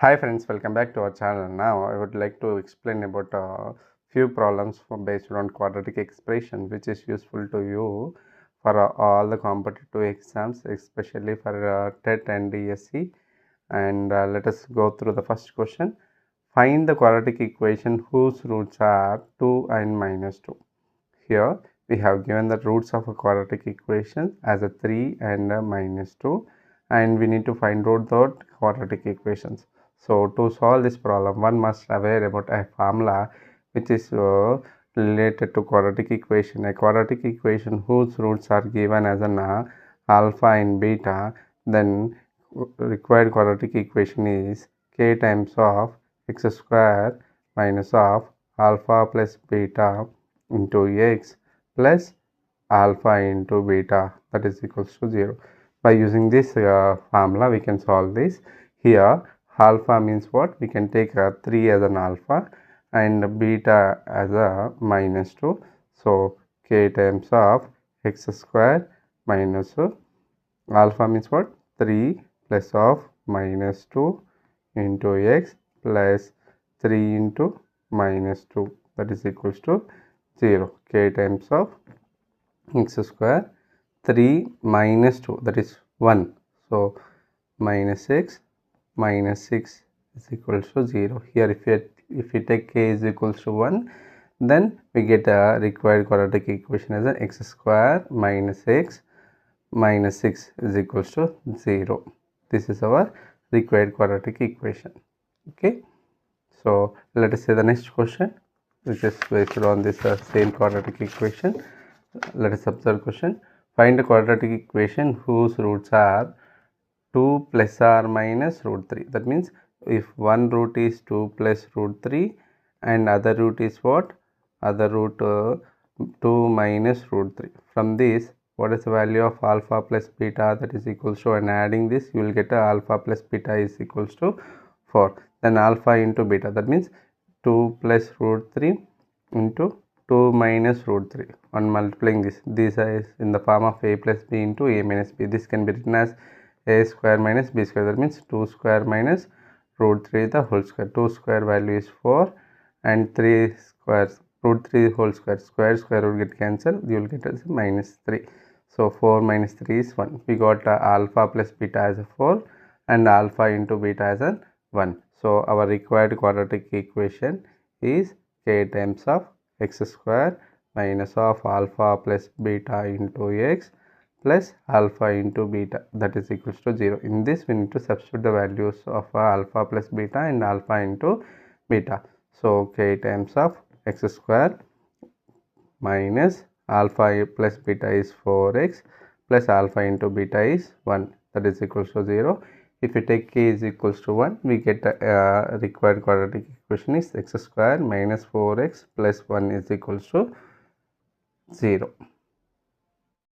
Hi friends, welcome back to our channel. Now I would like to explain about a few problems based on quadratic expression which is useful to you for all the competitive exams, especially for TET and DSC. And let us go through the first question. Find the quadratic equation whose roots are 2 and minus 2. Here we have given the roots of a quadratic equation as a 3 and a minus 2, and we need to find out the quadratic equations. So to solve this problem, one must aware about a formula which is related to quadratic equation. A quadratic equation whose roots are given as an alpha and beta, then required quadratic equation is k times of x square minus of alpha plus beta into x plus alpha into beta, that is equals to 0. By using this formula we can solve this. Here alpha means what? We can take 3 as an alpha and beta as a minus 2. So k times of x square minus alpha means what? 3 plus of minus 2 into x plus 3 into minus 2, that is equals to 0. K times of x square 3 minus 2, that is 1. So minus x minus 6 is equals to 0. Here if we take k is equals to 1, then we get a required quadratic equation as a x square minus x minus 6 is equals to 0. This is our required quadratic equation. Okay, so let us say the next question, which is based on this same quadratic equation. Let us observe question. Find a quadratic equation whose roots are 2 plus or minus root 3. That means if one root is 2 plus root 3 and other root is what? Other root 2 minus root 3. From this, what is the value of alpha plus beta? That is equals to, and adding this you will get alpha plus beta is equals to 4. Then alpha into beta, that means 2 plus root 3 into 2 minus root 3. On multiplying this is in the form of a plus b into a minus b. This can be written as a square minus b square, that means 2 square minus root 3 the whole square. 2 square value is 4 and 3 squares, root 3 whole square will get cancelled, you will get as minus 3. So 4 minus 3 is 1. We got alpha plus beta as a 4 and alpha into beta as a 1. So our required quadratic equation is k times of x square minus of alpha plus beta into x plus alpha into beta, that is equals to 0. In this we need to substitute the values of alpha plus beta and alpha into beta. So k times of x square minus alpha plus beta is 4x plus alpha into beta is 1, that is equals to 0. If we take k is equals to 1, we get required quadratic equation is x square minus 4x plus 1 is equals to 0.